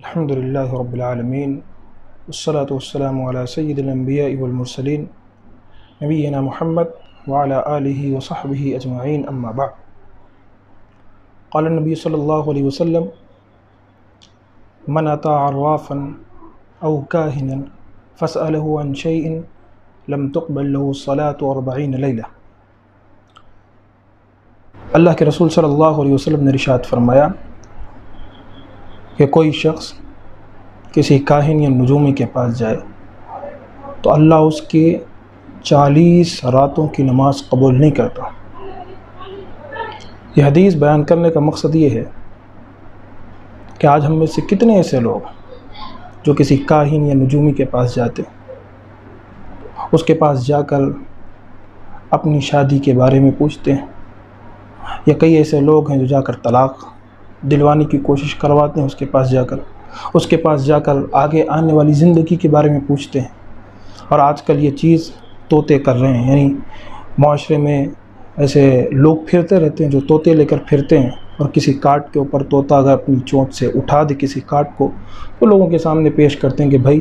الحمد للہ رب العالمین والصلاة والسلام علی سید الانبیاء والمرسلین نبینا محمد وعلی آلہ وصحبہ اجمعین اما بعد. قال النبی صلی اللہ علیہ وسلم: من اتی عرافا او کاہنا فاسألہ عن شیء لم تقبل له الصلاة 40 لیلہ. اللہ کے رسول صلی اللہ علیہ وسلم نے ارشاد فرمایا کہ کوئی شخص کسی کاہن یا نجومی کے پاس جائے تو اللہ اس کے 40 راتوں کی نماز قبول نہیں کرتا. یہ حدیث بیان کرنے کا مقصد یہ ہے کہ آج ہم میں سے کتنے ایسے لوگ جو کسی کاہن یا نجومی کے پاس جاتے، اس کے پاس جا کر اپنی شادی کے بارے میں پوچھتے ہیں، یا کئی ایسے لوگ ہیں جو جا کر طلاق دلوانے کی کوشش کرواتے ہیں، اس کے پاس جا کر آگے آنے والی زندگی کے بارے میں پوچھتے ہیں. اور آج کل یہ چیز طوطے کر رہے ہیں، یعنی معاشرے میں ایسے لوگ پھرتے رہتے ہیں جو طوطے لے کر پھرتے ہیں، اور کسی کاٹ کے اوپر طوطا اگر اپنی چونچ سے اٹھا دے کسی کاٹ کو تو لوگوں کے سامنے پیش کرتے ہیں کہ بھائی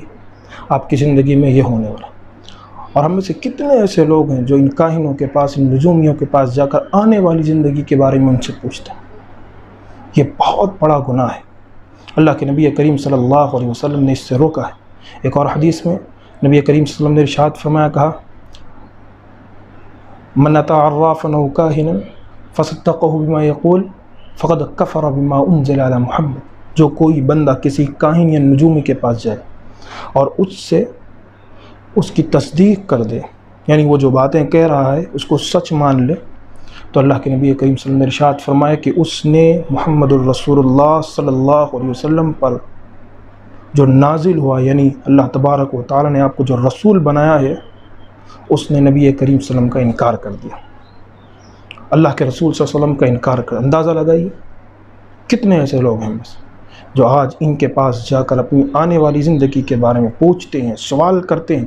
آپ کی زندگی میں یہ ہونے والا. اور ہم میں سے کتنے ایسے لوگ ہیں جو ان کاہنوں کے پاس، ان نجومیوں کے پاس جا کر آنے والی زندگی کے بارے میں ان سے پوچھتے ہیں. یہ بہت بڑا گناہ ہے. اللہ کے نبی کریم صلی اللہ علیہ وسلم نے اس سے روکا ہے. ایک اور حدیث میں نبی کریم صلی اللہ علیہ وسلم نے ارشاد فرمایا، کہا: من اتی عرافا او کاہنا فصدقہ بما یقول فقد کفر بما انزل علی محمد. جو کوئی بندہ کسی کاہن یا نجومی کے پاس جائے اور اس کی تصدیق کر دے، یعنی وہ جو باتیں کہہ رہا ہے اس کو سچ مان لے، تو اللہ کے نبی کریم صلی اللہ علیہ وسلم نے ارشاد فرمایا کہ اس نے محمد الرسول اللہ صلی اللہ علیہ وسلم پر جو نازل ہوا، یعنی اللہ تبارک و تعالی نے آپ کو جو رسول بنایا ہے، اس نے نبی کریم صلی اللہ علیہ وسلم کا انکار کر دیا. اللہ کے رسول صلی اللہ علیہ وسلم کا انکار کر. اندازہ لگائیے کتنے ایسے لوگ ہیں جو آج ان کے پاس جا کر اپنی آنے والی زندگی کے بارے میں پوچھتے ہیں، سوال کرتے ہیں.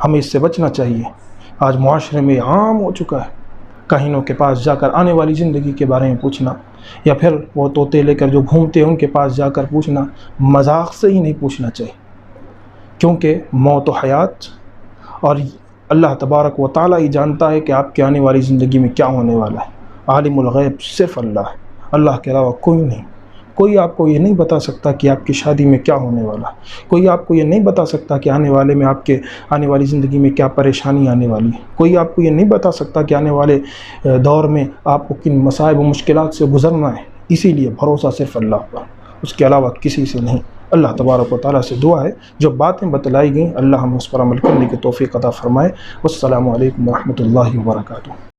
ہمیں اس سے بچنا چاہیے. آج معاشرے میں عام ہو چکا ہے کاہنوں کے پاس جا کر آنے والی زندگی کے بارے میں پوچھنا، یا پھر وہ طوطے لے کر جو گھومتے ہیں ان کے پاس جا کر پوچھنا. مذاق سے ہی نہیں پوچھنا چاہیے، کیونکہ موت و حیات اور اللہ تبارک و تعالی ہی جانتا ہے کہ آپ کی آنے والی زندگی میں کیا ہونے والا ہے. عالم الغیب صرف اللہ ہے، اللہ کے علاوہ کوئی نہیں. کوئی آپ کو یہ نہیں بتا سکتا کہ آپ کی شادی میں کیا ہونے والا ہے. کوئی آپ کو یہ نہیں بتا سکتا کہ آنے والی زندگی میں کیا پریشانی آنے والی ہے. کوئی آپ کو یہ نہیں بتا سکتا کہ آنے والے دور میں آپ کو کن مصائب و مشکلات سے گزرنا ہے. اسی لیے بھروسہ صرف اللہ پر، اس کے علاوہ کسی سے نہیں. اللہ تبارک و تعالیٰ سے دعا ہے جو باتیں بتلائی گئیں اللہ ہمیں اس پر عمل کرنے کی توفیق عطا فرمائے. والسلام علیکم ورحمۃ اللہ وبرکاتہ.